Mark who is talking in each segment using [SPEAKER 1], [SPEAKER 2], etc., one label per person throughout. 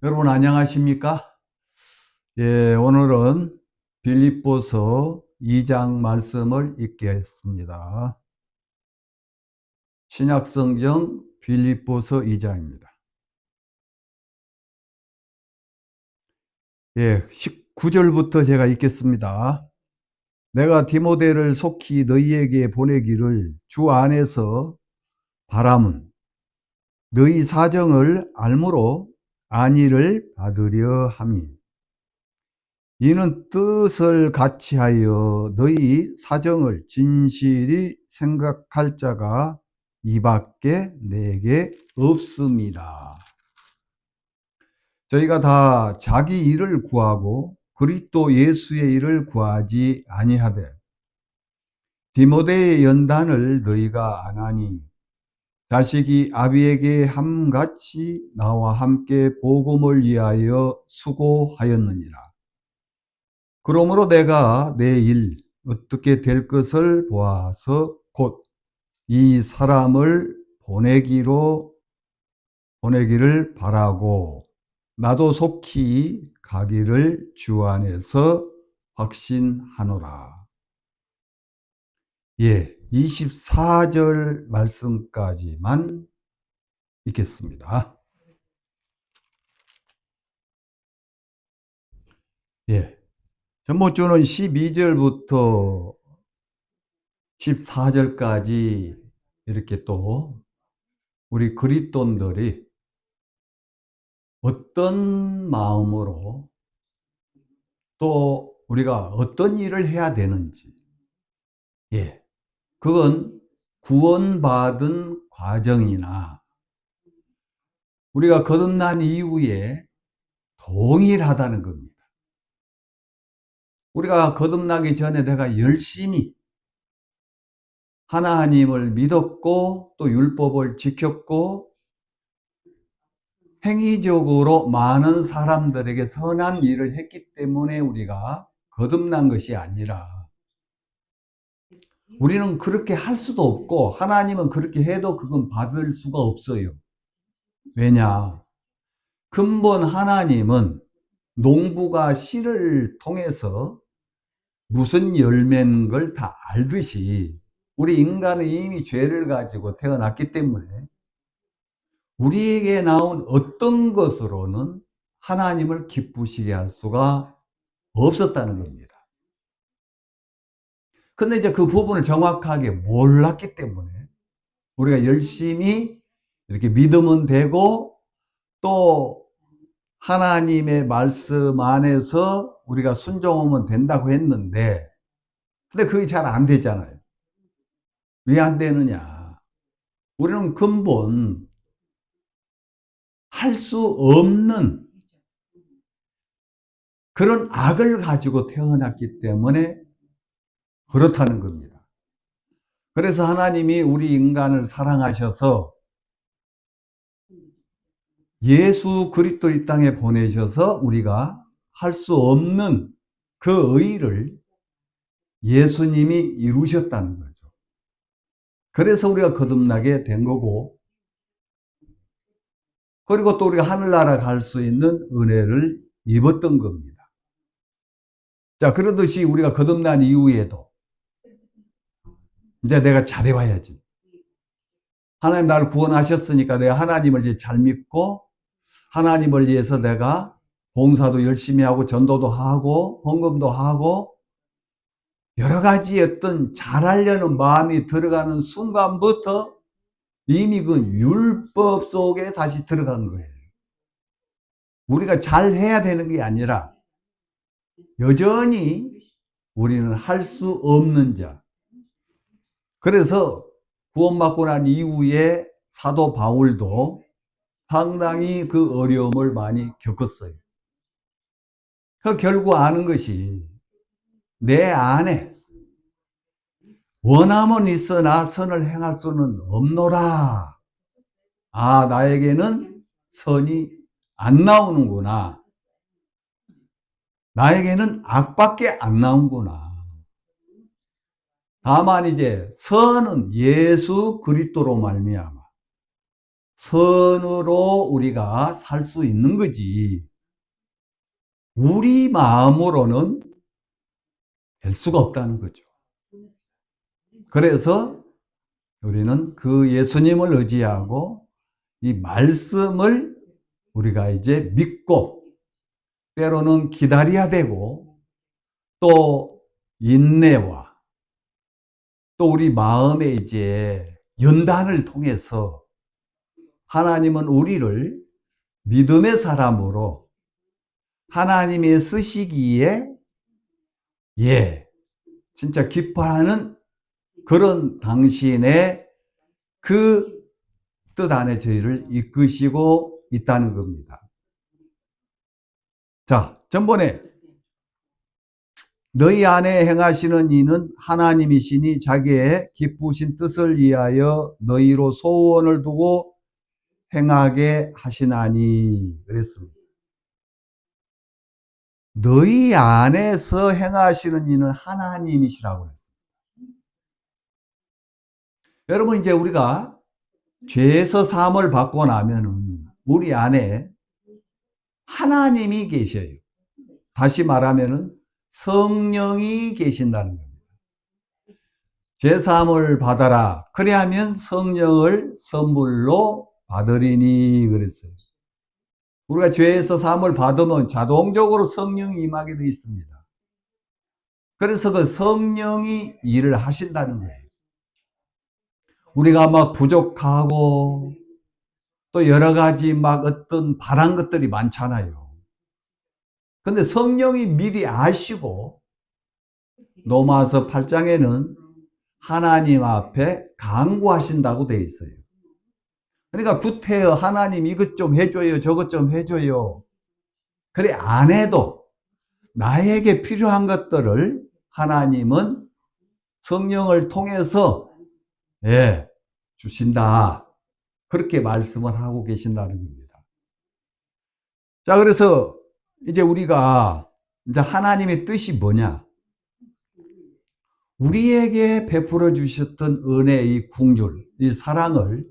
[SPEAKER 1] 여러분 안녕하십니까? 예, 오늘은 빌립보서 2장 말씀을 읽겠습니다. 신약성경 빌립보서 2장입니다. 예, 19절부터 제가 읽겠습니다. 내가 디모데를 속히 너희에게 보내기를 주 안에서 바람은 너희 사정을 알므로 안위를 받으려 함이, 이는 뜻을 같이하여 너희 사정을 진실히 생각할 자가 이밖에 내게 없습니다. 저희가 다 자기 일을 구하고 그리스도 예수의 일을 구하지 아니하되 디모데의 연단을 너희가 안하니 자식이 아비에게 함같이 나와 함께 복음을 위하여 수고하였느니라. 그러므로 내가 내 일 어떻게 될 것을 보아서 곧 이 사람을 보내기를 바라고 나도 속히 가기를 주 안에서 확신하노라. 예, 24절 말씀까지만 읽겠습니다. 예, 전모주는 12절부터 14절까지 이렇게 또 우리 그리스도인들이 어떤 마음으로 또 우리가 어떤 일을 해야 되는지, 예, 그건 구원받은 과정이나 우리가 거듭난 이후에 동일하다는 겁니다. 우리가 거듭나기 전에 내가 열심히 하나님을 믿었고 또 율법을 지켰고 행위적으로 많은 사람들에게 선한 일을 했기 때문에 우리가 거듭난 것이 아니라 우리는 그렇게 할 수도 없고 하나님은 그렇게 해도 그건 받을 수가 없어요. 왜냐? 근본 하나님은 농부가 씨를 통해서 무슨 열매인 걸 다 알듯이 우리 인간은 이미 죄를 가지고 태어났기 때문에 우리에게 나온 어떤 것으로는 하나님을 기쁘시게 할 수가 없었다는 겁니다. 근데 이제 그 부분을 정확하게 몰랐기 때문에 우리가 열심히 이렇게 믿으면 되고 또 하나님의 말씀 안에서 우리가 순종하면 된다고 했는데 근데 그게 잘 안 되잖아요. 왜 안 되느냐? 우리는 근본 할 수 없는 그런 악을 가지고 태어났기 때문에 그렇다는 겁니다. 그래서 하나님이 우리 인간을 사랑하셔서 예수 그리스도 이 땅에 보내셔서 우리가 할 수 없는 그 의를 예수님이 이루셨다는 거죠. 그래서 우리가 거듭나게 된 거고 그리고 또 우리가 하늘나라 갈 수 있는 은혜를 입었던 겁니다. 자, 그러듯이 우리가 거듭난 이후에도 이제 내가 잘해와야지. 하나님 나를 구원하셨으니까 내가 하나님을 이제 잘 믿고 하나님을 위해서 내가 봉사도 열심히 하고 전도도 하고 헌금도 하고 여러 가지 어떤 잘하려는 마음이 들어가는 순간부터 이미 그 율법 속에 다시 들어간 거예요. 우리가 잘해야 되는 게 아니라 여전히 우리는 할 수 없는 자. 그래서 구원받고 난 이후에 사도 바울도 상당히 그 어려움을 많이 겪었어요. 그 결국 아는 것이 내 안에 원함은 있으나 선을 행할 수는 없노라. 아, 나에게는 선이 안 나오는구나. 나에게는 악밖에 안 나오는구나. 다만 이제 선은 예수 그리스도로 말미암아 선으로 우리가 살 수 있는 거지. 우리 마음으로는 될 수가 없다는 거죠. 그래서 우리는 그 예수님을 의지하고 이 말씀을 우리가 이제 믿고 때로는 기다려야 되고 또 인내와 또 우리 마음의 이제 연단을 통해서 하나님은 우리를 믿음의 사람으로 하나님이 쓰시기에 진짜 기뻐하는 그런 당신의 그 뜻 안에 저희를 이끄시고 있다는 겁니다. 자, 전번에 너희 안에 행하시는 이는 하나님이시니 자기의 기쁘신 뜻을 위하여 너희로 소원을 두고 행하게 하시나니 그랬습니다. 너희 안에서 행하시는 이는 하나님이시라고 그랬습니다. 여러분 이제 우리가 죄에서 사함을 받고 나면은 우리 안에 하나님이 계셔요. 다시 말하면은 성령이 계신다는 겁니다. 죄사함을 받아라. 그래야면 성령을 선물로 받으리니 그랬어요. 우리가 죄에서 사함을 받으면 자동적으로 성령이 임하게 되어 있습니다. 그래서 그 성령이 일을 하신다는 거예요. 우리가 막 부족하고 또 여러 가지 막 어떤 바란 것들이 많잖아요. 근데 성령이 미리 아시고 로마서 8장에는 하나님 앞에 간구하신다고 되어 있어요. 그러니까 구태여 하나님 이것 좀 해줘요, 저것 좀 해줘요. 그래 안 해도 나에게 필요한 것들을 하나님은 성령을 통해서 주신다. 그렇게 말씀을 하고 계신다는 겁니다. 자, 그래서 이제 우리가 이제 하나님의 뜻이 뭐냐? 우리에게 베풀어 주셨던 은혜의 궁줄, 이 사랑을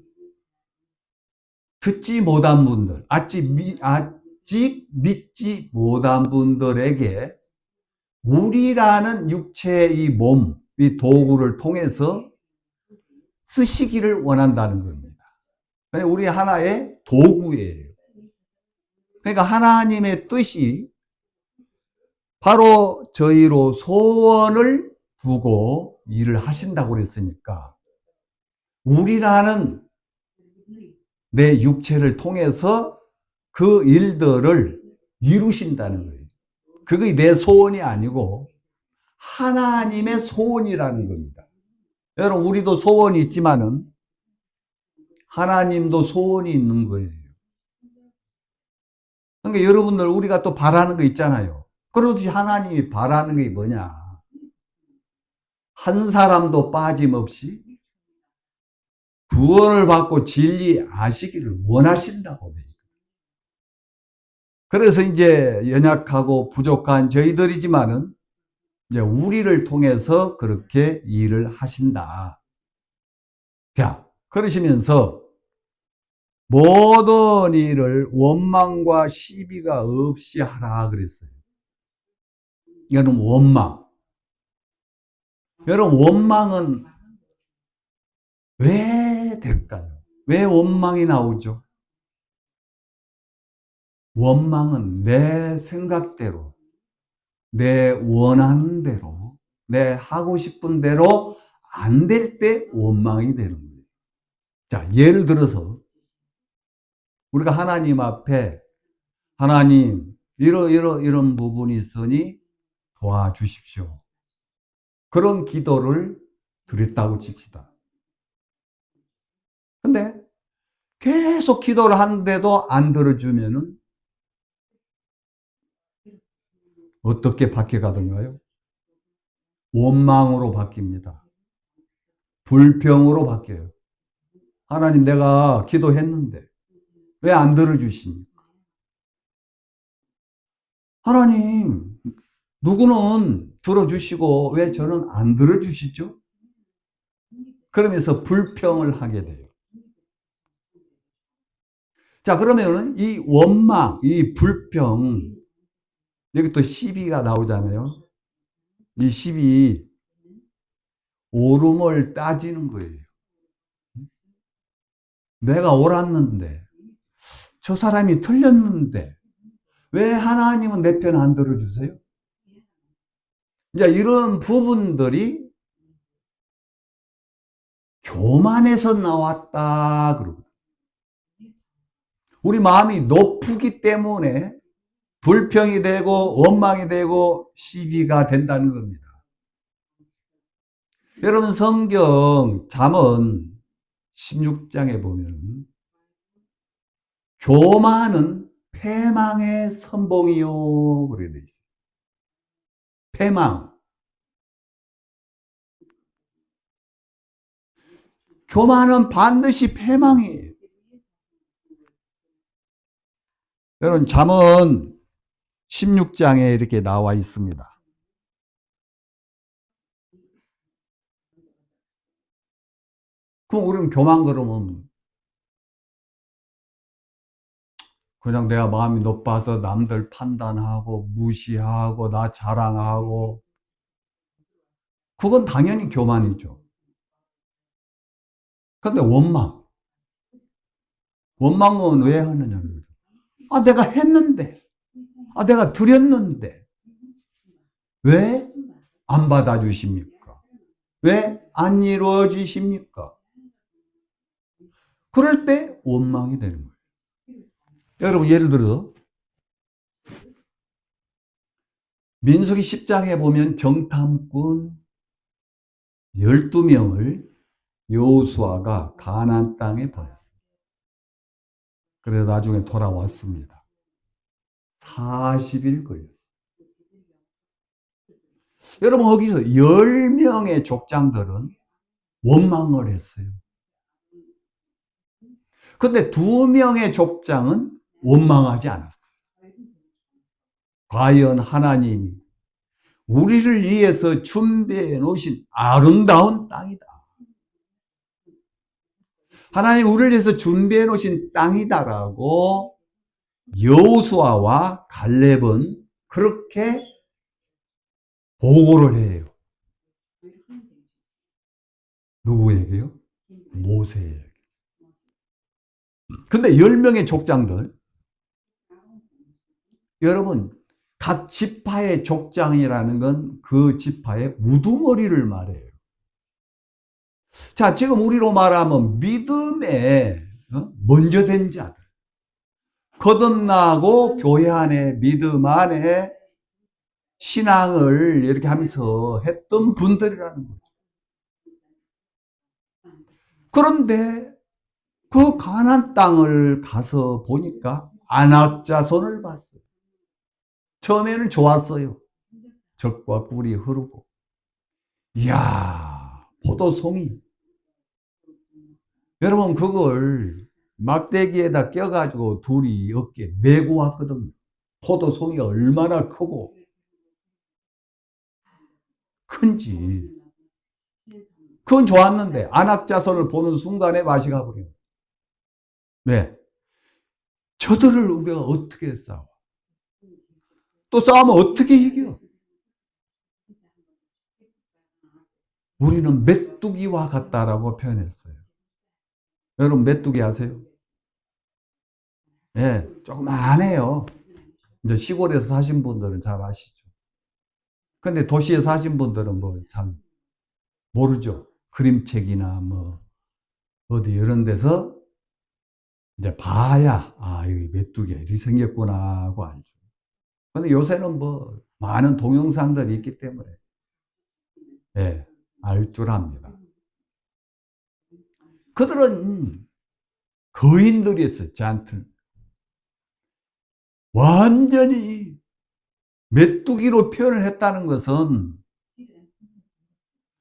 [SPEAKER 1] 듣지 못한 분들, 아직 믿지 못한 분들에게 우리라는 육체의 몸, 이 도구를 통해서 쓰시기를 원한다는 겁니다. 우리 하나의 도구예요. 그러니까 하나님의 뜻이 바로 저희로 소원을 두고 일을 하신다고 그랬으니까 우리라는 내 육체를 통해서 그 일들을 이루신다는 거예요. 그게 내 소원이 아니고 하나님의 소원이라는 겁니다. 여러분 우리도 소원이 있지만은 하나님도 소원이 있는 거예요. 그러니까 여러분들 우리가 또 바라는 거 있잖아요. 그렇듯이 하나님이 바라는 게 뭐냐? 한 사람도 빠짐없이 구원을 받고 진리 아시기를 원하신다고 돼요. 그래서 이제 연약하고 부족한 저희들이지만은 이제 우리를 통해서 그렇게 일을 하신다. 자, 그러시면서 모든 일을 원망과 시비가 없이 하라 그랬어요. 여러분 원망. 여러분 원망은 왜 될까요? 왜 원망이 나오죠? 원망은 내 생각대로, 내 원하는 대로, 내 하고 싶은 대로 안 될 때 원망이 되는 거예요. 자, 예를 들어서 우리가 하나님 앞에 하나님 이런 부분이 있으니 도와주십시오. 그런 기도를 드렸다고 칩시다. 근데 계속 기도를 하는데도 안 들어주면은 어떻게 바뀌어가던가요? 원망으로 바뀝니다. 불평으로 바뀌어요. 하나님 내가 기도했는데 왜 안 들어주십니까? 하나님 누구는 들어주시고 왜 저는 안 들어주시죠? 그러면서 불평을 하게 돼요. 자, 그러면은 이 원망, 이 불평, 여기 또 시비가 나오잖아요. 이 시비, 옳음을 따지는 거예요. 내가 옳았는데, 저 사람이 틀렸는데, 왜 하나님은 내 편 안 들어주세요? 이제 이런 부분들이 교만에서 나왔다, 그러고. 우리 마음이 높기 때문에 불평이 되고 원망이 되고 시비가 된다는 겁니다. 여러분 성경 잠언 16장에 보면 교만은 패망의 선봉이요 그렇게 돼 있어요. 패망. 교만은 반드시 패망이에요. 여러분 잠언 16장에 이렇게 나와 있습니다. 그럼 우리는 교만 그러면 그냥 내가 마음이 높아서 남들 판단하고 무시하고 나 자랑하고 그건 당연히 교만이죠. 근데 원망은 왜 하느냐면 아 내가 했는데 내가 드렸는데 왜 안 받아주십니까? 왜 안 이루어지십니까? 그럴 때 원망이 되는 거예요. 여러분 예를 들어 민수기 10장에 보면 정탐꾼 12명을 여호수아가 가나안 땅에 보냈어요. 그래서 나중에 돌아왔습니다. 40일 걸렸어요. 여러분 거기서 10명의 족장들은 원망을 했어요. 근데 2명의 족장은 원망하지 않았어요. 과연 하나님이 우리를 위해서 준비해 놓으신 아름다운 땅이다. 하나님 우리를 위해서 준비해 놓으신 땅이다라고 여호수아와 갈렙은 그렇게 보고를 해요. 누구에게요? 모세에게. 근데 10명의 족장들 여러분 각 지파의 족장이라는 건 그 지파의 우두머리를 말해요. 자, 지금 우리로 말하면 믿음에 먼저 된 자들. 거듭나고 교회 안에 믿음 안에 신앙을 이렇게 하면서 했던 분들이라는 거죠. 그런데 그 가나안 땅을 가서 보니까 안악자손을 봤어요. 처음에는 좋았어요. 젖과 꿀이 흐르고. 이야, 포도송이. 여러분 그걸 막대기에다 껴가지고 둘이 어깨 메고 왔거든요. 포도송이가 얼마나 크고 큰지. 그건 좋았는데 안악자손을 보는 순간에 맛이 가버려요. 왜? 저들을 우리가 어떻게 싸워? 또 싸우면 어떻게 이겨? 우리는 메뚜기와 같다라고 표현했어요. 여러분 메뚜기 아세요? 예, 조그만해요. 이제 시골에서 사신 분들은 잘 아시죠. 근데 도시에 사신 분들은 뭐 잘 모르죠. 그림책이나 뭐 어디 이런 데서 이제 봐야 여기 메뚜기 이렇게 생겼구나 하고 알죠. 근데 요새는 뭐 많은 동영상들이 있기 때문에 예, 알 줄 압니다. 그들은 거인들이었어요. 저한테는 완전히 메뚜기로 표현을 했다는 것은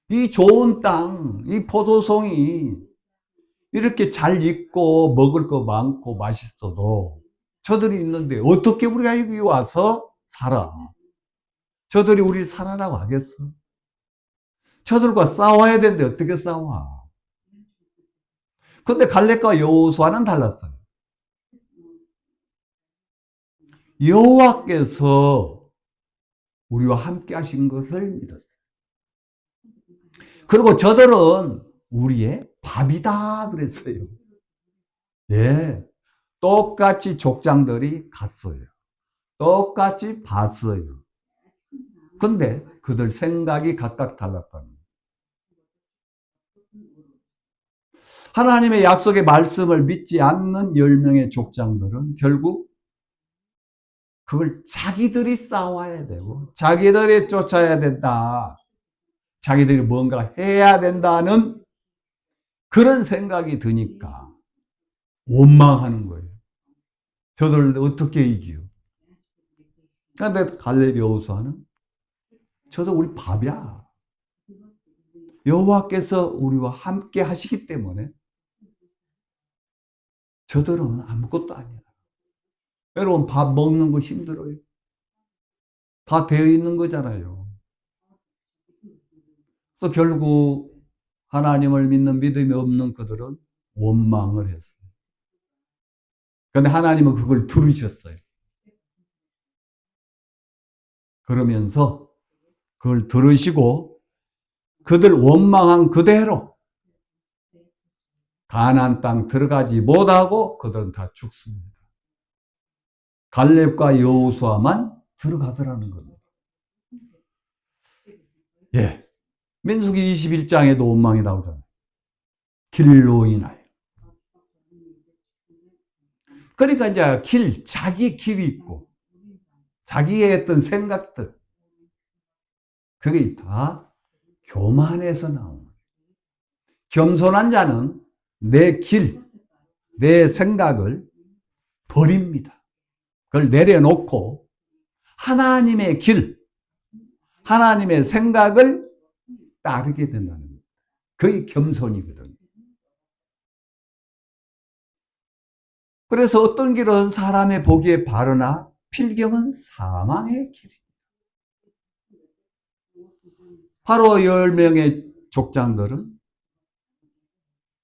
[SPEAKER 1] 이 좋은 땅, 이 포도송이 이렇게 잘 익고 먹을 거 많고 맛있어도 저들이 있는데 어떻게 우리가 여기 와서 살아? 저들이 우리 살아라고 하겠어? 저들과 싸워야 되는데 어떻게 싸워? 근데 갈렙과 여호수아는 달랐어요. 여호와께서 우리와 함께 하신 것을 믿었어요. 그리고 저들은 우리의 밥이다 그랬어요. 예. 똑같이 족장들이 갔어요. 똑같이 봤어요. 근데 그들 생각이 각각 달랐다는 거예요. 하나님의 약속의 말씀을 믿지 않는 10명의 족장들은 결국 그걸 자기들이 싸워야 되고 자기들이 쫓아야 된다. 자기들이 뭔가 해야 된다는 그런 생각이 드니까 원망하는 거예요. 저들 어떻게 이기요? 그런데 갈렙 여호수아는 저도 우리 밥이야. 여호와께서 우리와 함께 하시기 때문에 저들은 아무것도 아니야. 여러분 밥 먹는 거 힘들어요. 다 되어 있는 거잖아요. 또 결국 하나님을 믿는 믿음이 없는 그들은 원망을 했어요. 그런데 하나님은 그걸 들으셨어요. 그러면서 그걸 들으시고 그들 원망한 그대로 가나안 땅 들어가지 못하고 그들은 다 죽습니다. 갈렙과 여호수아만 들어가더라는 겁니다. 예. 민수기 21장에도 원망이 나오잖아요. 길로 인하여. 그러니까 이제 자기 길이 있고 자기의 어떤 생각들 그게 다 교만에서 나오는 거예요. 겸손한 자는 내 길, 내 생각을 버립니다. 그걸 내려놓고 하나님의 길, 하나님의 생각을 따르게 된다는 거예요. 그게 겸손이거든요. 그래서 어떤 길은 사람의 보기에 바르나 필경은 사망의 길입니다. 바로 10명의 족장들은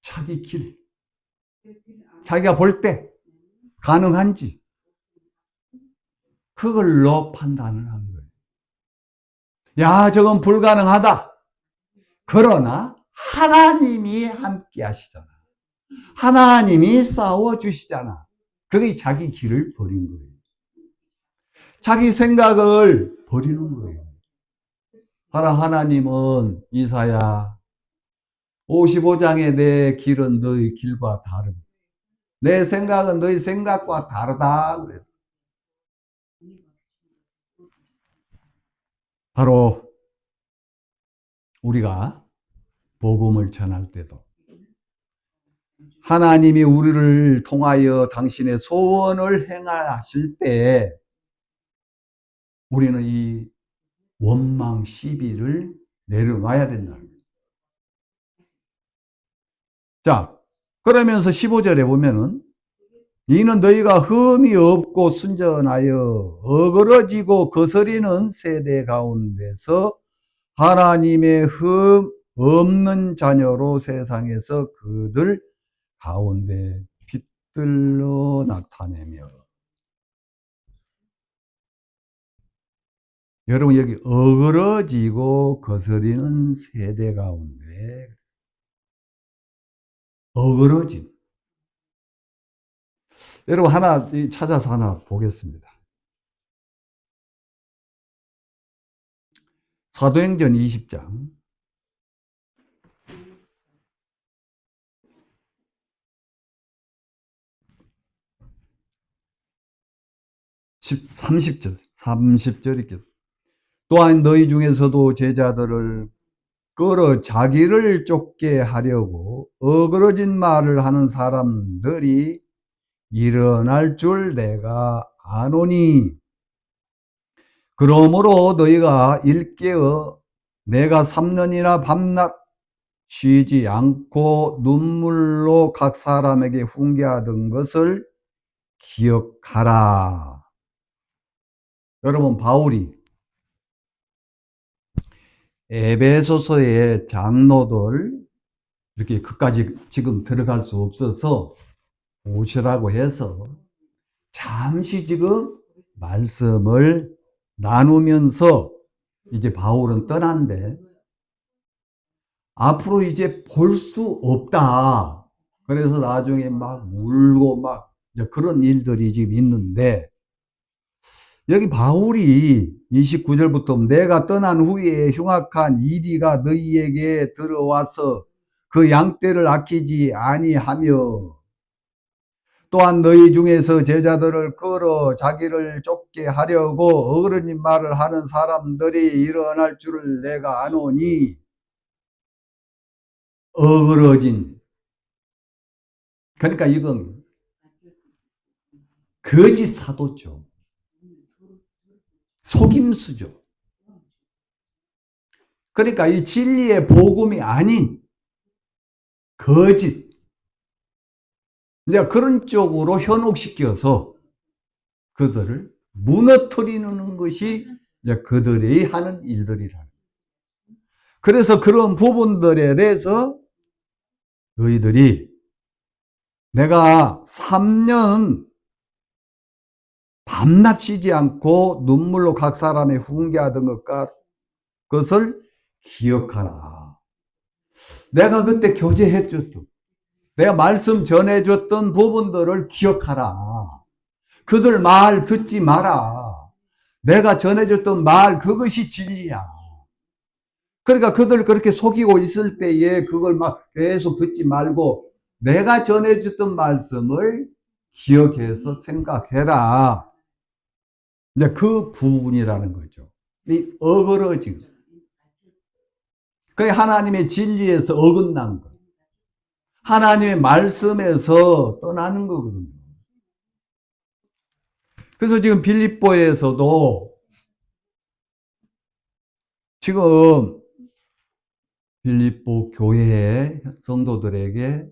[SPEAKER 1] 자기 길, 자기가 볼 때 가능한지 그걸로 판단을 한 거예요. 야, 저건 불가능하다. 그러나 하나님이 함께 하시잖아. 하나님이 싸워주시잖아. 그게 자기 길을 버린 거예요. 자기 생각을 버리는 거예요. 하나님은 이사야 55장에 내 길은 너희 길과 다르다. 내 생각은 너희 생각과 다르다 그랬어. 바로 우리가 복음을 전할 때도 하나님이 우리를 통하여 당신의 소원을 행하실 때 우리는 이 원망 시비를 내려놔야 된다는 거예요. 자, 그러면서 15절에 보면은 이는 너희가 흠이 없고 순전하여 어그러지고 거스리는 세대 가운데서 하나님의 흠 없는 자녀로 세상에서 그들 가운데 빛들로 나타내며. 여러분 여기 어그러지고 거스리는 세대 가운데 어그러짐. 여러분 하나 찾아서 하나 보겠습니다. 사도행전 20장 30절 있겠습니다. 또한 너희 중에서도 제자들을 끌어 자기를 쫓게 하려고 어그러진 말을 하는 사람들이 일어날 줄 내가 아노니 그러므로 너희가 일깨어 내가 3년이나 밤낮 쉬지 않고 눈물로 각 사람에게 훈계하던 것을 기억하라. 여러분 바울이 에베소서의 장로들 이렇게 그까지 지금 들어갈 수 없어서 오시라고 해서 잠시 지금 말씀을 나누면서 이제 바울은 떠난대. 앞으로 이제 볼 수 없다. 그래서 나중에 막 울고 막 그런 일들이 지금 있는데, 여기 바울이 29절부터 내가 떠난 후에 흉악한 이리가 너희에게 들어와서 그 양떼를 아끼지 아니하며 또한 너희 중에서 제자들을 끌어 자기를 쫓게 하려고 어그러진 말을 하는 사람들이 일어날 줄을 내가 아노니. 어그러진, 그러니까 이건 거짓 사도죠. 속임수죠. 그러니까 이 진리의 복음이 아닌 거짓, 이제 그런 쪽으로 현혹시켜서 그들을 무너뜨리는 것이 이제 그들이 하는 일들이라. 그래서 그런 부분들에 대해서 너희들이 내가 3년 밤낮 쉬지 않고 눈물로 각 사람의 훈계하던 것을 기억하라. 내가 그때 교제해줬던, 내가 말씀 전해줬던 부분들을 기억하라. 그들 말 듣지 마라. 내가 전해줬던 말, 그것이 진리야. 그러니까 그들 그렇게 속이고 있을 때에 그걸 막 계속 듣지 말고 내가 전해줬던 말씀을 기억해서 생각해라. 이제 그 부분이라는 거죠. 이 어그러진 거. 그게 하나님의 진리에서 어긋난 거. 하나님의 말씀에서 떠나는 거거든요. 그래서 지금 빌립보에서도 지금 빌립보 교회의 성도들에게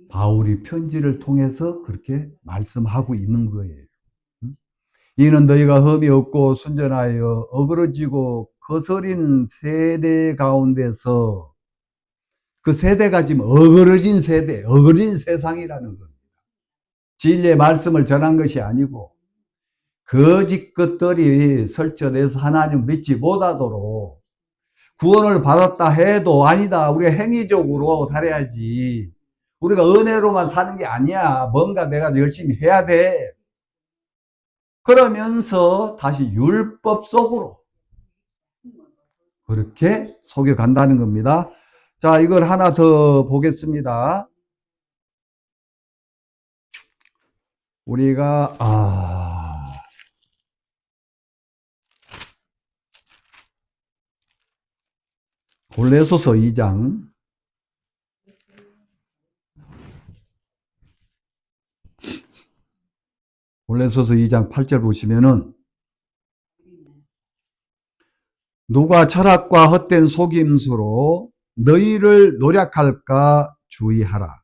[SPEAKER 1] 바울이 편지를 통해서 그렇게 말씀하고 있는 거예요. 이는 너희가 흠이 없고 순전하여 어그러지고 거스리는 세대 가운데서, 그 세대가 지금 어그러진 세대, 어그러진 세상이라는 겁니다. 진리의 말씀을 전한 것이 아니고 거짓 것들이 설쳐내서 하나님을 믿지 못하도록, 구원을 받았다 해도 아니다, 우리가 행위적으로 살아야지, 우리가 은혜로만 사는 게 아니야, 뭔가 내가 열심히 해야 돼, 그러면서 다시 율법 속으로 그렇게 속여간다는 겁니다. 자, 이걸 하나 더 보겠습니다. 우리가 골레소서 2장 골레소서 2장 8절 보시면은, 누가 철학과 헛된 속임수로 너희를 노략할까 주의하라.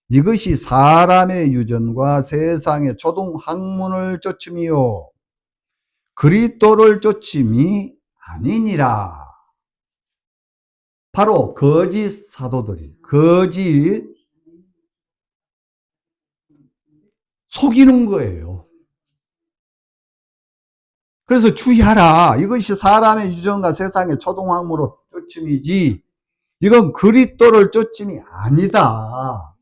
[SPEAKER 1] 이것이 사람의 유전과 세상의 초동 학문을 쫓음이요 그리스도를 쫓음이 아니니라. 바로 거짓 사도들이 거짓 속이는 거예요. 그래서 주의하라. 이것이 사람의 유전과 세상의 초동학문으로 쫓음이지 이건 그리스도를 쫓음이 아니다.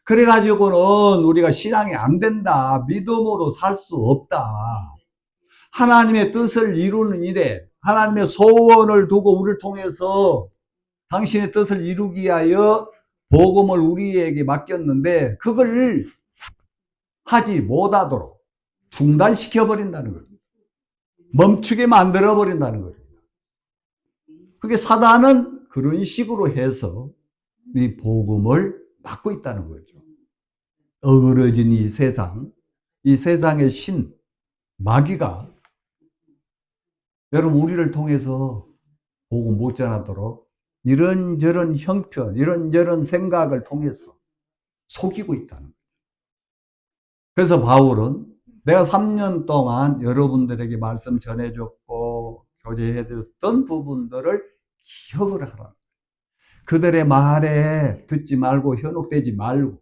[SPEAKER 1] 그래가지고는 우리가 신앙이 안 된다, 믿음으로 살 수 없다, 하나님의 뜻을 이루는 일에 하나님의 소원을 두고 우리를 통해서 당신의 뜻을 이루기 위하여 복음을 우리에게 맡겼는데 그걸 하지 못하도록 중단시켜버린다는 거예요. 멈추게 만들어버린다는 거예요. 그게 사단은 그런 식으로 해서 이 복음을 막고 있다는 거죠. 어그러진 이 세상의 신, 마귀가 여러분 우리를 통해서 복음 못 전하도록 이런저런 형편, 이런저런 생각을 통해서 속이고 있다는 거죠. 그래서 바울은 내가 3년 동안 여러분들에게 말씀 전해줬고 교제해줬던 부분들을 기억을 하라. 그들의 말에 듣지 말고 현혹되지 말고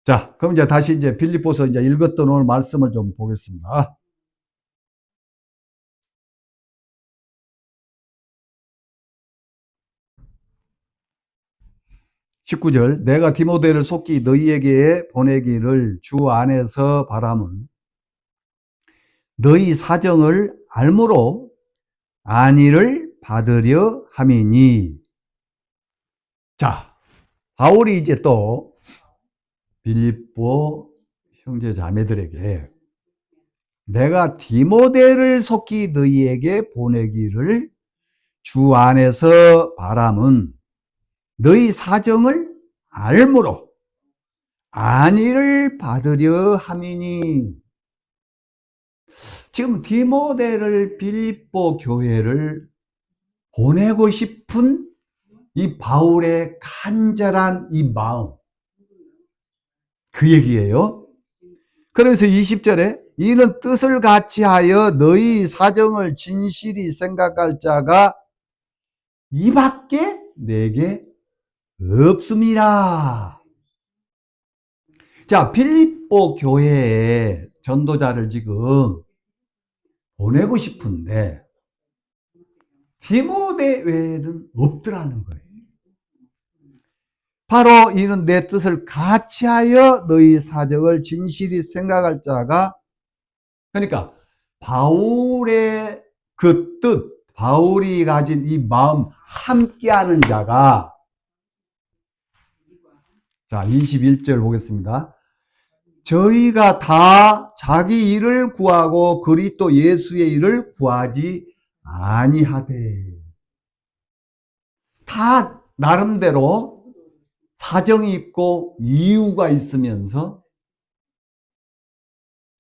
[SPEAKER 1] 자, 그럼 이제 다시 이제 빌립보서 이제 읽었던 오늘 말씀을 좀 보겠습니다. 19절, 내가 디모데를 속히 너희에게 보내기를 주 안에서 바람은 너희 사정을 알므로 안위를 받으려 함이니. 자, 바울이 이제 또 빌립보 형제 자매들에게 내가 디모데를 속히 너희에게 보내기를 주 안에서 바람은 너희 사정을 알므로 안위를 받으려 함이니. 지금 디모데를 빌립보 교회를 보내고 싶은 이 바울의 간절한 이 마음, 그 얘기예요. 그래서 20절에 이는 뜻을 같이 하여 너희 사정을 진실히 생각할 자가 이밖에 내게 없습니다. 자, 빌립보 교회에 전도자를 지금 보내고 싶은데 디모데 외에는 없더라는 거예요. 바로 이는 내 뜻을 같이 하여 너희 사정을 진실히 생각할 자가, 그러니까 바울의 그 뜻, 바울이 가진 이 마음 함께하는 자가, 자 21절 보겠습니다. 저희가 다 자기 일을 구하고 그리스도 예수의 일을 구하지 아니하되. 다 나름대로 사정이 있고 이유가 있으면서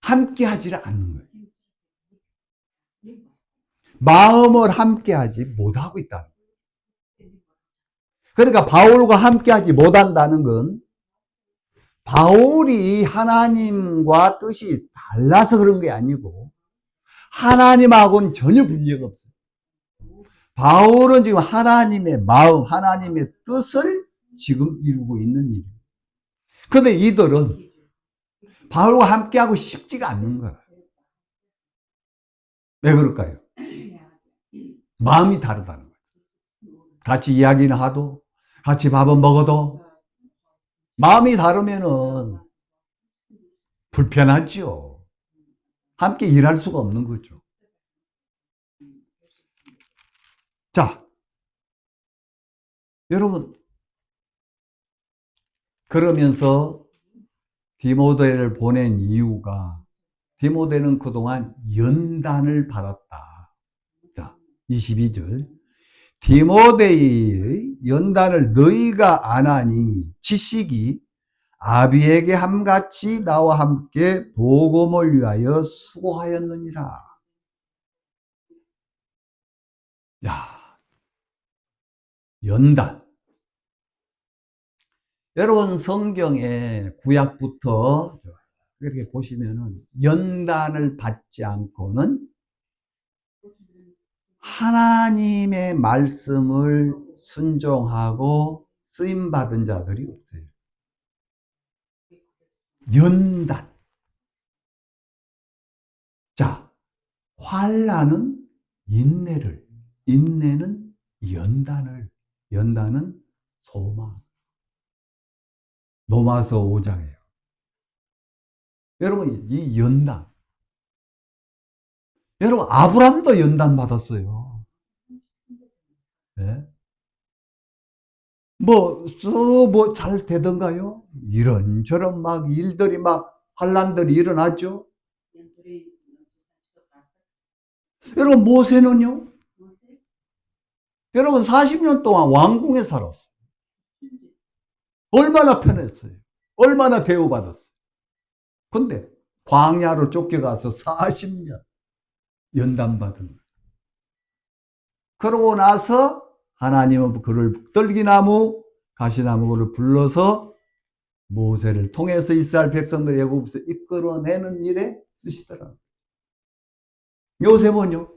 [SPEAKER 1] 함께 하지를 않는 거예요. 마음을 함께 하지 못하고 있다. 그러니까 바울과 함께 하지 못한다는 건 바울이 하나님과 뜻이 달라서 그런 게 아니고 하나님하고는 전혀 분리가 없어요. 바울은 지금 하나님의 마음, 하나님의 뜻을 지금 이루고 있는 일이에요. 그런데 이들은 바울과 함께하고 싶지가 않는 거예요. 왜 그럴까요? 마음이 다르다는 거예요. 같이 이야기는 하도, 같이 밥은 먹어도 마음이 다르면은 불편하죠. 함께 일할 수가 없는 거죠. 자, 여러분, 그러면서 디모데를 보낸 이유가, 디모데는 그동안 연단을 받았다. 자, 22절. 디모데의 연단을 너희가 안 하니 지식이 아비에게 함같이 나와 함께 복음을 위하여 수고하였느니라. 야, 연단. 여러분 성경에 구약부터 이렇게 보시면은 연단을 받지 않고는 하나님의 말씀을 순종하고 쓰임받은 자들이 없어요. 연단. 자, 환난은 인내를, 인내는 연단을, 연단은 소망. 로마서 5장이에요. 여러분, 이 연단. 여러분, 아브람도 연단 받았어요. 네? 잘 되던가요? 이런저런 막 일들이 막 환난들이 일어났죠? 여러분, 모세는요? 여러분, 40년 동안 왕궁에 살았어요. 얼마나 편했어요. 얼마나 대우받았어요. 근데 광야로 쫓겨가서 40년 연단받은 거예요. 그러고 나서 하나님은 그를 떨기나무, 가시나무를 불러서 모세를 통해서 이스라엘 백성들을 애굽에서 이끌어내는 일에 쓰시더라고요. 요셉은요?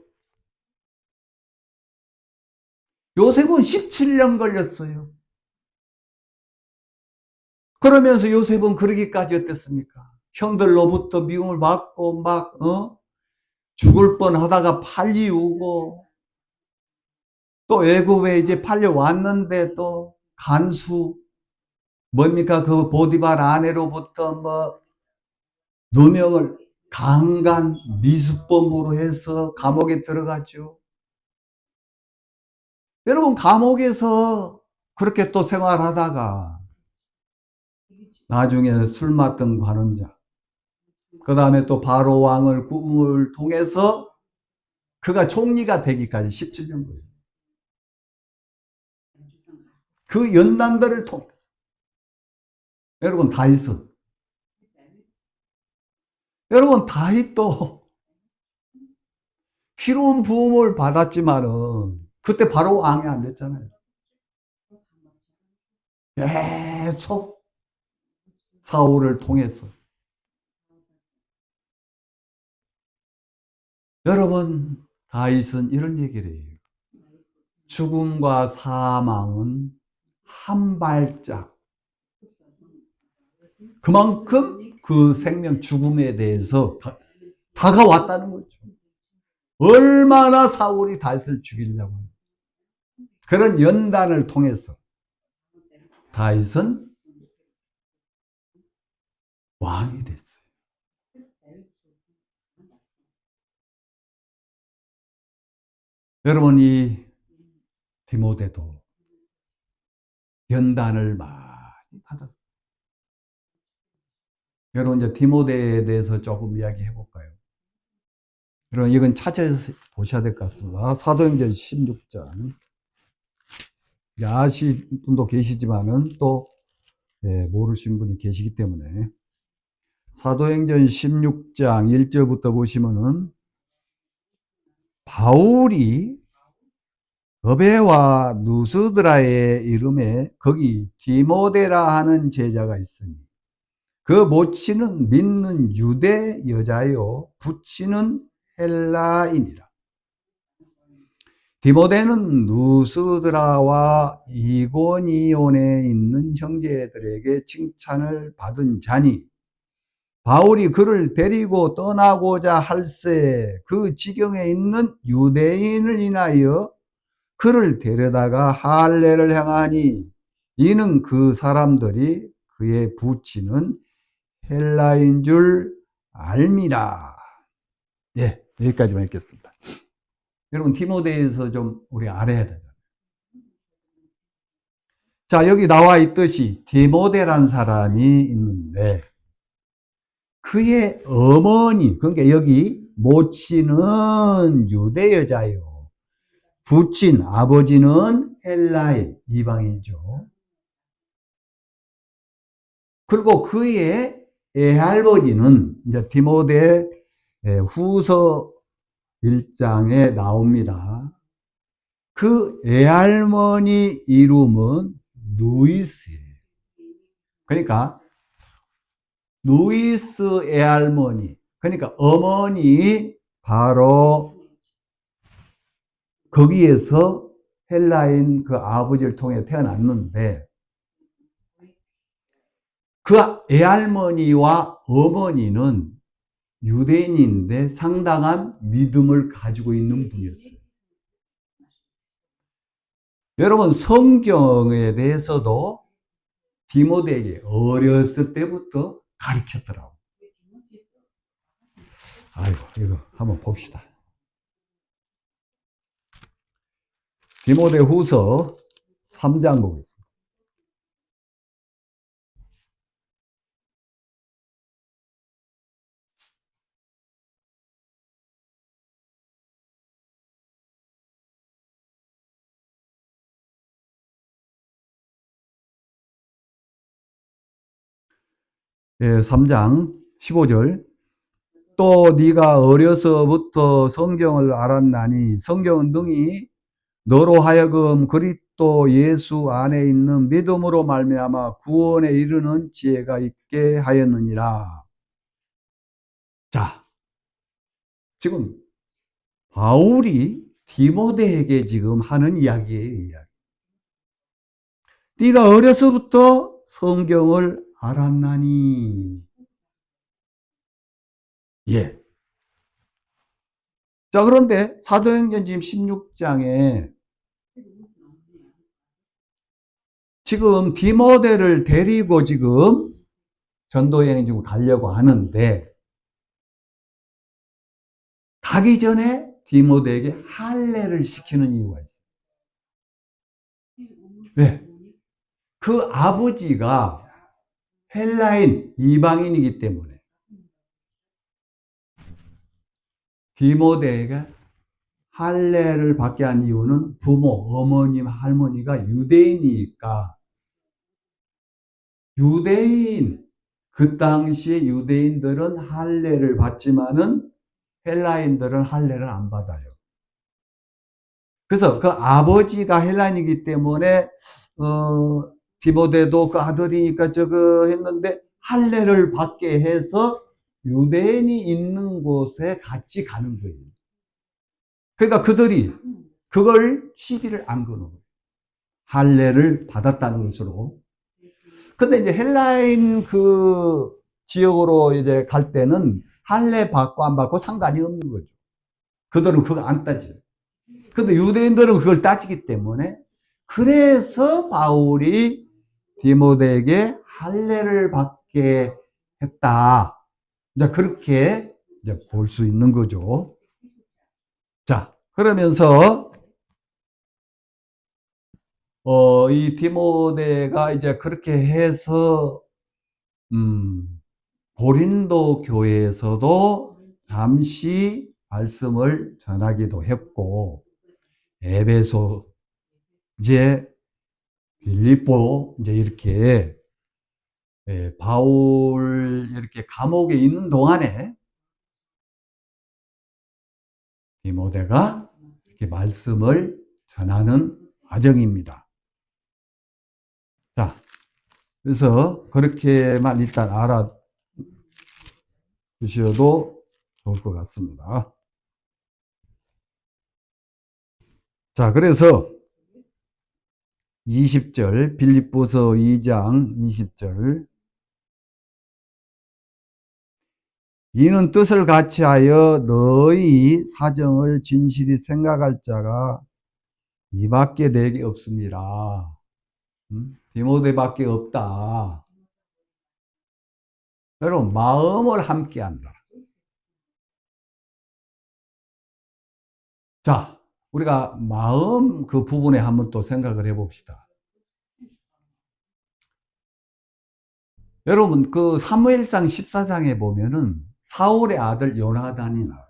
[SPEAKER 1] 요셉은 17년 걸렸어요. 그러면서 요셉은 그러기까지 어땠습니까? 형들로부터 미움을 받고 죽을 뻔하다가 팔리우고 또 애굽에 이제 팔려왔는데 또 간수 뭡니까? 그 보디발 아내로부터 누명을 강간 미수범으로 해서 감옥에 들어갔죠. 여러분, 감옥에서 그렇게 또 생활하다가 나중에 술 맡은 관원자, 그 다음에 또 바로 왕을 꿈을 통해서 그가 총리가 되기까지 17년 거예요. 그 연단들을 통해 여러분, 다윗도 희로운 부음을 받았지만은 그때 바로 왕이 안 됐잖아요. 계속 사울을 통해서. 여러분, 다윗은 이런 얘기를 해요. 죽음과 사망은 한 발짝. 그만큼 그 생명 죽음에 대해서 다가왔다는 거죠. 얼마나 사울이 다윗을 죽이려고. 그런 연단을 통해서 다윗은 왕이 됐어요. 여러분, 이 디모데도 연단을 많이 받았어요. 여러분, 이제 디모데에 대해서 조금 이야기해 볼까요? 여러분, 이건 찾아서 보셔야 될 것 같습니다. 사도행전 16장. 아시는 분도 계시지만은 또 모르신 분이 계시기 때문에 사도행전 16장 1절부터 보시면은 바울이 여베와 누스드라의 이름에 거기 디모데라 하는 제자가 있으니 그 모친은 믿는 유대 여자요 부친은 헬라인이라. 디모데는 누스드라와 이고니온에 있는 형제들에게 칭찬을 받은 자니 바울이 그를 데리고 떠나고자 할새 그 지경에 있는 유대인을 인하여 그를 데려다가 할례를 행하니 이는 그 사람들이 그의 부친은 헬라인 줄 알미라. 예, 여기까지만 읽겠습니다. 여러분, 디모데에서 좀 우리 알아야 되잖아요. 자, 여기 나와 있듯이 디모데란 사람이 있는데 그의 어머니, 그러니까 여기 모친은 유대 여자요. 부친, 아버지는 헬라인, 이방이죠. 그리고 그의 애할머니는 이제 디모데 후서 1장에 나옵니다. 그 애할머니 이름은 누이스예요. 그러니까 누이스 애할머니, 그러니까 어머니 바로 거기에서 헬라인 그 아버지를 통해 태어났는데 그 애할머니와 어머니는 유대인인데 상당한 믿음을 가지고 있는 분이었어요. 여러분, 성경에 대해서도 디모데에게 어렸을 때부터 가르쳤더라고요. 아이고, 이거 한번 봅시다. 디모데 후서 3장 보겠습니다. 예, 3장 15절. 또 네가 어려서부터 성경을 알았나니 성경은 능히 너로 하여금 그리스도 예수 안에 있는 믿음으로 말미암아 구원에 이르는 지혜가 있게 하였느니라. 자, 지금 바울이 디모데에게 지금 하는 이야기예요. 네가 어려서부터 성경을 알았나니. 예. 자, 그런데 사도행전 지금 16장에 지금 디모데를 데리고 지금 전도여행 지금 가려고 하는데, 가기 전에 디모데에게 할례를 시키는 이유가 있어요. 왜? 그 아버지가 헬라인, 이방인이기 때문에 디모데에게 할례를 받게 한 이유는 부모, 어머님, 할머니가 유대인이니까. 유대인, 그 당시에 유대인들은 할례를 받지만은 헬라인들은 할례를 안 받아요. 그래서 그 아버지가 헬라인이기 때문에 디모데도 그 아들이니까 저거 했는데 할례를 받게 해서 유대인이 있는 곳에 같이 가는 거예요. 그러니까 그들이 그걸 시비를 안 거는 거예요. 할례를 받았다는 것으로. 근데 이제 헬라인 그 지역으로 이제 갈 때는 할례 받고 안 받고 상관이 없는 거죠. 그들은 그거 안 따져요. 근데 유대인들은 그걸 따지기 때문에, 그래서 바울이 디모데에게 할례를 받게 했다. 이제 그렇게 이제 볼 수 있는 거죠. 자, 그러면서 이 디모데가 이제 그렇게 해서 고린도 교회에서도 잠시 말씀을 전하기도 했고, 에베소, 이제 빌립보, 이제 이렇게 바울 이렇게 감옥에 있는 동안에 디모데가 이렇게 말씀을 전하는 과정입니다. 자, 그래서 그렇게만 일단 알아두셔도 좋을 것 같습니다. 자, 그래서 20절, 빌립보서 2장 20절. 이는 뜻을 같이하여 너희 사정을 진실히 생각할 자가 이밖에 내게 없습니다. 디모데밖에 없다. 여러분, 마음을 함께 한다. 자, 우리가 마음 그 부분에 한번 또 생각을 해봅시다. 여러분, 그 사무엘상 14장에 보면은 사울의 아들 요나단이 나와요.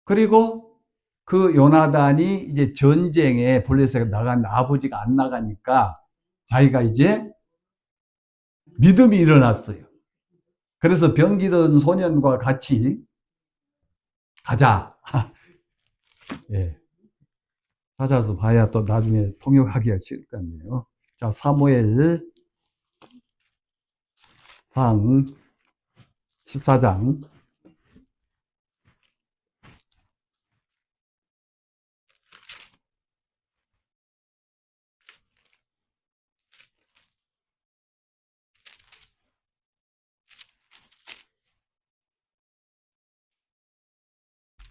[SPEAKER 1] 그리고 그 요나단이 이제 전쟁에 블레셋에 나간 아버지가 안 나가니까 자기가 이제 믿음이 일어났어요. 그래서 병기던 소년과 같이 가자. 예. 찾아서 봐야 또 나중에 통역하기가 쉬울 것 같네요. 자, 사무엘 상 14장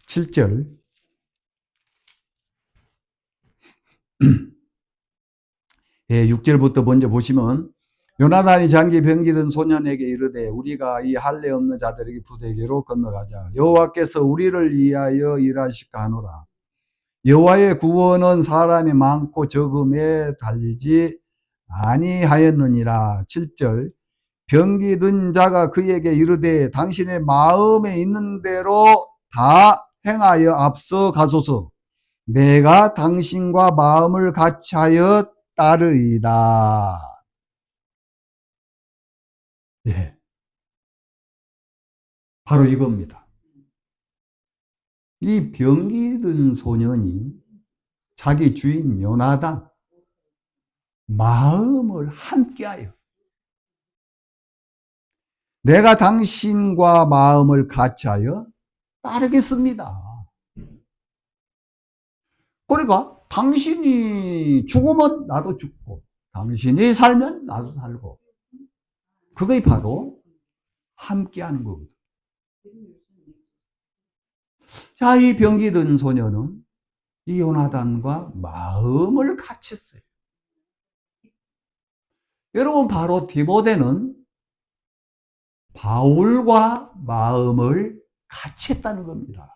[SPEAKER 1] 7절. 예, 6절부터 먼저 보시면, 요나단이 장기 병기든 소년에게 이르되 우리가 이 할례 없는 자들에게 부대에게로 건너가자. 여호와께서 우리를 위하여 일하실까 하노라. 여호와의 구원은 사람이 많고 적음에 달리지 아니하였느니라. 7절. 병기든 자가 그에게 이르되 당신의 마음에 있는 대로 다 행하여 앞서 가소서. 내가 당신과 마음을 같이하여 따르리다. 예, 바로 이겁니다. 이 병기든 소년이 자기 주인 요나단 마음을 함께하여 내가 당신과 마음을 같이하여 따르겠습니다. 그러니까 당신이 죽으면 나도 죽고 당신이 살면 나도 살고. 그게 바로 함께하는 거거든. 자, 이 병기 든 소녀는 이 요나단과 마음을 같이 했어요. 여러분, 바로 디모데는 바울과 마음을 같이 했다는 겁니다.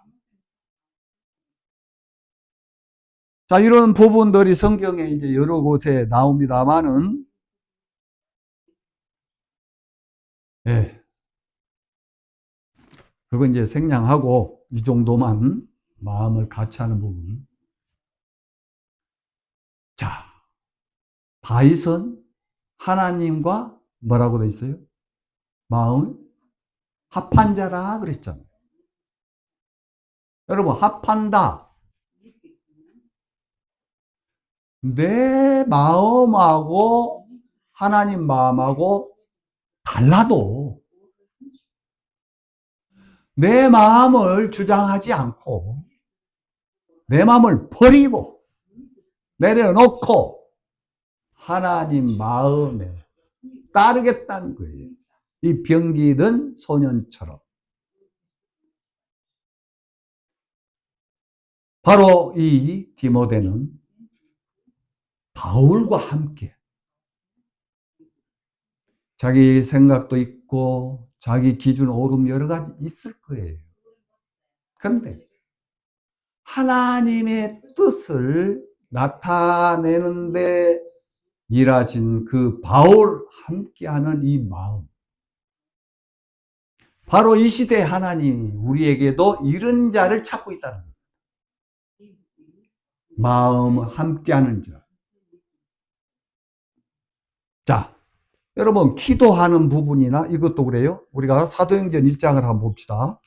[SPEAKER 1] 자, 이런 부분들이 성경에 이제 여러 곳에 나옵니다만은, 예. 그건 이제 생략하고, 이 정도만 마음을 같이 하는 부분. 자, 다윗은 하나님과 뭐라고 돼 있어요? 마음을 합한 자라 그랬잖아요. 여러분, 합한다. 내 마음하고 하나님 마음하고 달라도 내 마음을 주장하지 않고 내 마음을 버리고 내려놓고 하나님 마음에 따르겠다는 거예요. 이 병기든 소년처럼. 바로 이 디모데는 바울과 함께 자기 생각도 있고 자기 기준 오름 여러 가지 있을 거예요. 그런데 하나님의 뜻을 나타내는데 일하신 그 바울 함께하는 이 마음. 바로 이 시대 하나님이 우리에게도 이런 자를 찾고 있다는 거예요. 마음 함께하는 자. 자, 여러분 기도하는 부분이나 이것도 그래요. 우리가 사도행전 1장을 한번 봅시다.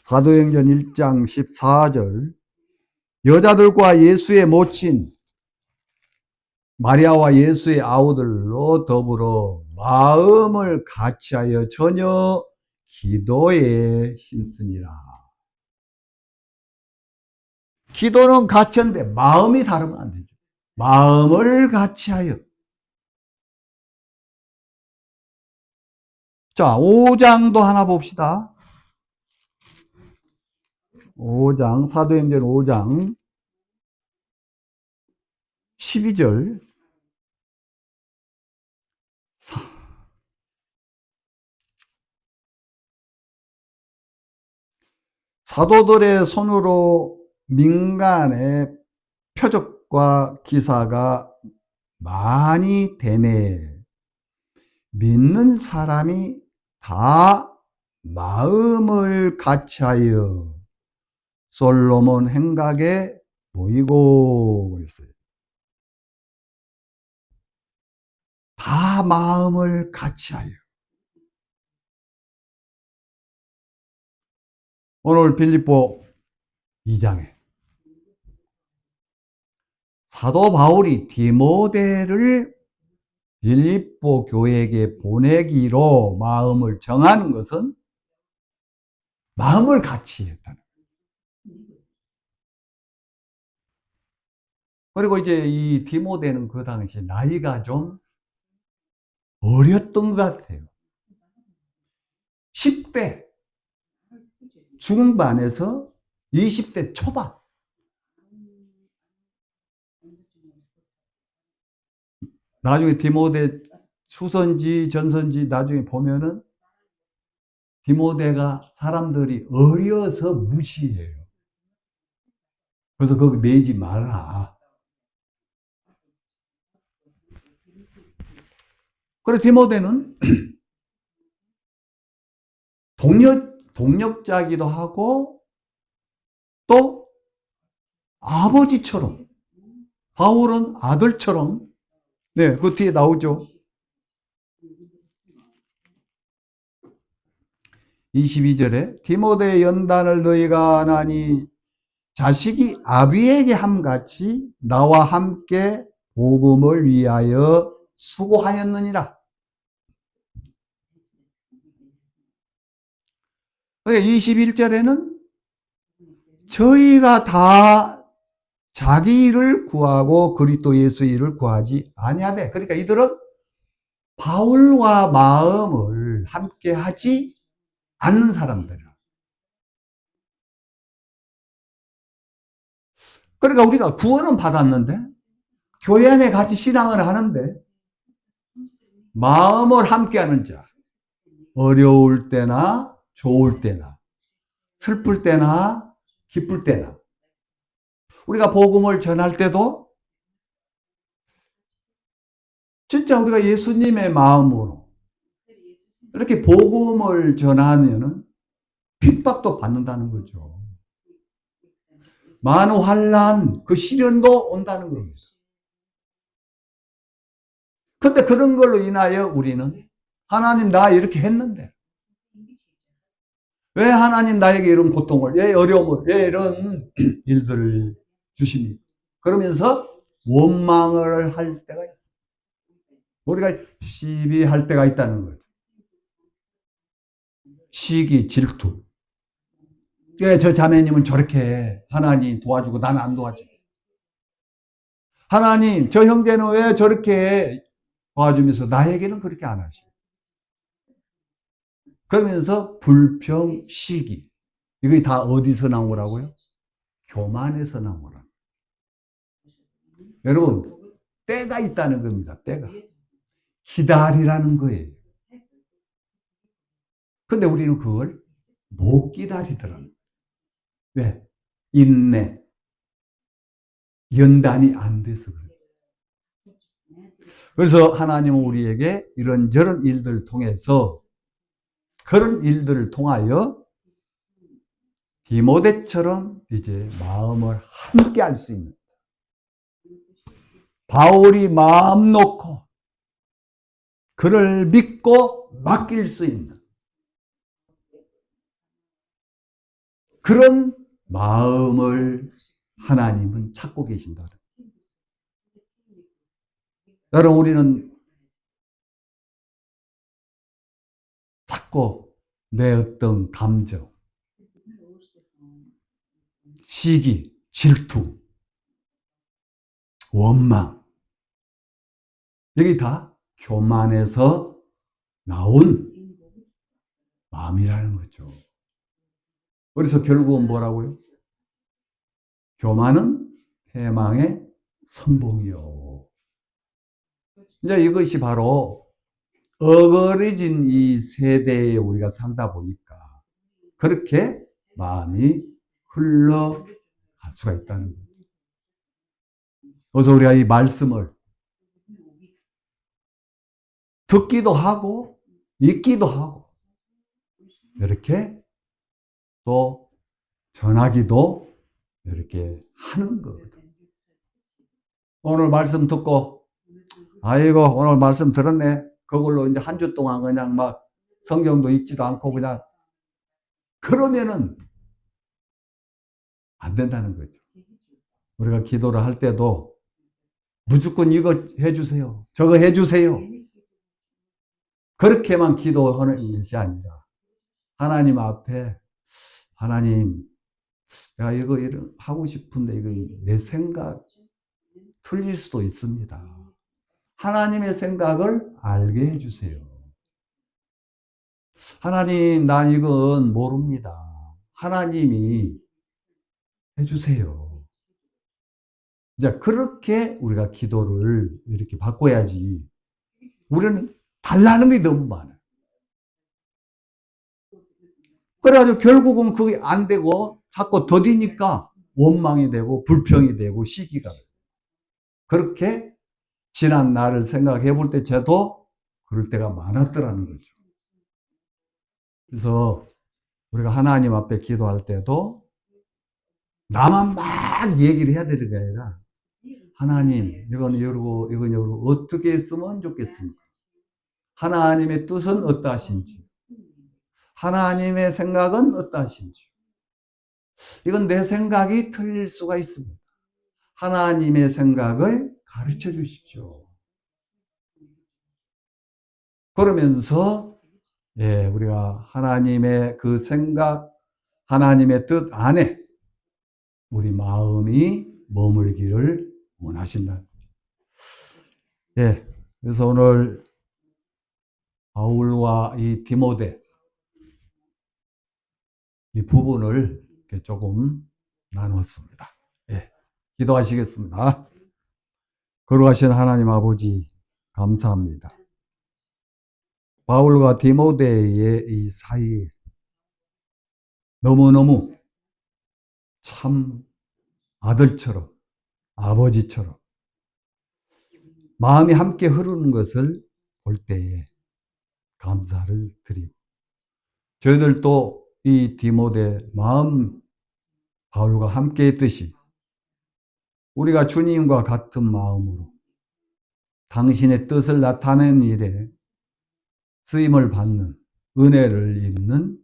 [SPEAKER 1] 사도행전 1장 14절 여자들과 예수의 모친 마리아와 예수의 아우들로 더불어 마음을 같이하여 전혀 기도에 힘쓰니라. 기도는 같이한데 마음이 다르면 안 되죠. 마음을 같이하여. 자, 5장도 하나 봅시다. 5장, 사도행전 5장 12절. 사도들의 손으로 민간의 표적과 기사가 많이 되매 믿는 사람이 다 마음을 같이하여 솔로몬 행각에 모이고 그랬어요. 다 마음을 같이하여. 오늘 빌립보 2장에 사도 바울이 디모데를 빌립보 교회에게 보내기로 마음을 정하는 것은 마음을 같이 했다는 거예요. 그리고 이제 이 디모데는 그 당시 나이가 좀 어렸던 것 같아요. 10대 중반에서 20대 초반. 나중에 디모데 후선지, 전선지 나중에 보면은 디모데가 사람들이 어려서 무시해요. 그래서 거기 매지 말라. 그래서 디모데는 동력자기도 하고 또 아버지처럼 바울은 아들처럼 네, 그 뒤에 나오죠. 22절에 디모데 연단을 너희가 하나니 자식이 아비에게 함같이 나와 함께 복음을 위하여 수고하였느니라. 21절에는 저희가 다 자기 일을 구하고 그리스도 예수 일을 구하지 아니하되, 그러니까 이들은 바울과 마음을 함께 하지 않는 사람들이라. 그러니까 우리가 구원은 받았는데 교회 안에 같이 신앙을 하는데 마음을 함께하는 자, 어려울 때나 좋을 때나 슬플 때나 기쁠 때나 우리가 복음을 전할 때도 진짜 우리가 예수님의 마음으로 이렇게 복음을 전하면은 핍박도 받는다는 거죠. 많은 환난, 그 시련도 온다는 겁니다. 근데 그런 걸로 인하여 우리는 하나님 나 이렇게 했는데 왜 하나님 나에게 이런 고통을, 왜 어려움을, 왜 이런 일들을 주십니까? 그러면서 원망을 할 때가 있어요. 우리가 시비할 때가 있다는 거죠. 시기, 질투. 왜 저 자매님은 저렇게 해? 하나님 도와주고 나는 안 도와줘. 하나님, 저 형제는 왜 저렇게 도와주면서 나에게는 그렇게 안 하시고. 그러면서 불평, 시기. 이게 다 어디서 나온 거라고요? 교만에서 나온 거라. 여러분, 때가 있다는 겁니다. 때가. 기다리라는 거예요. 근데 우리는 그걸 못 기다리더라고요. 왜? 인내. 연단이 안 돼서 그래요. 그래서 하나님은 우리에게 이런저런 일들을 통해서 그런 일들을 통하여 디모데처럼 이제 마음을 함께 할 수 있는, 바울이 마음 놓고 그를 믿고 맡길 수 있는 그런 마음을 하나님은 찾고 계신다. 여러분, 우리는 자꾸 내 어떤 감정, 시기, 질투, 원망, 여기 다 교만에서 나온 마음이라는 거죠. 그래서 결국은 뭐라고요? 교만은 패망의 선봉이요. 이제 이것이 바로 어그러진 이 세대에 우리가 살다 보니까 그렇게 마음이 흘러갈 수가 있다는 거죠. 그래서 우리가 이 말씀을 듣기도 하고 읽기도 하고 이렇게 또 전하기도 이렇게 하는 거거든. 오늘 말씀 듣고 아이고 오늘 말씀 들었네. 그걸로 이제 한 주 동안 그냥 막 성경도 읽지도 않고 그냥 그러면은 안 된다는 거죠. 우리가 기도를 할 때도 무조건 이거 해주세요. 저거 해주세요. 그렇게만 기도하는 것이 아니라 하나님 앞에 하나님 내가 이거 하고 싶은데 이거 내 생각 틀릴 수도 있습니다. 하나님의 생각을 알게 해주세요. 하나님 난 이건 모릅니다. 하나님이 해주세요. 이제 그렇게 우리가 기도를 이렇게 바꿔야지. 우리는 달라는 게 너무 많아요. 그래가지고 결국은 그게 안 되고 자꾸 더디니까 원망이 되고 불평이 되고 시기가 되고. 그렇게 지난 날을 생각해 볼 때 저도 그럴 때가 많았더라는 거죠. 그래서 우리가 하나님 앞에 기도할 때도 나만 막 얘기를 해야 되는 게 아니라 하나님 이건 이러고 이건 이러고 어떻게 했으면 좋겠습니까? 하나님의 뜻은 어떠하신지 하나님의 생각은 어떠하신지 이건 내 생각이 틀릴 수가 있습니다. 하나님의 생각을 가르쳐 주십시오. 그러면서 우리가 하나님의 그 생각, 하나님의 뜻 안에 우리 마음이 머물기를 원하신다. 그래서 오늘 바울과 이 디모데 이 부분을 이렇게 조금 나눴습니다. 기도하시겠습니다. 거룩하신 하나님 아버지 감사합니다. 바울과 디모데의 이 사이에 너무너무 참 아들처럼 아버지처럼 마음이 함께 흐르는 것을 볼 때에 감사를 드리고 저희들도 이 디모데 마음 바울과 함께 했듯이 우리가 주님과 같은 마음으로 당신의 뜻을 나타내는 일에 쓰임을 받는 은혜를 입는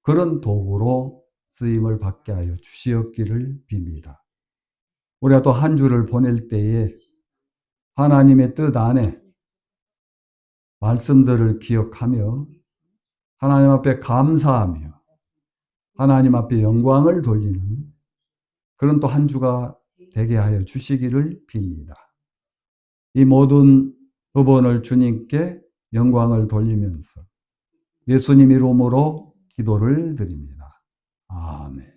[SPEAKER 1] 그런 도구로 쓰임을 받게 하여 주시옵기를 빕니다. 우리가 또 한 주를 보낼 때에 하나님의 뜻 안에 말씀들을 기억하며 하나님 앞에 감사하며 하나님 앞에 영광을 돌리는 그런 또 한 주가 되게 하여 주시기를 빕니다. 이 모든 부분을 주님께 영광을 돌리면서 예수님 이름으로 기도를 드립니다. 아멘.